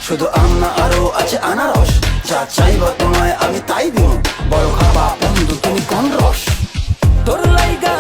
শুধু আম না আরো আছে আনারস, যা চাইবা তোমায় আমি তাই দিব। বড় খাবা বন্ধু তুমি কোন রস? তোর লাইগা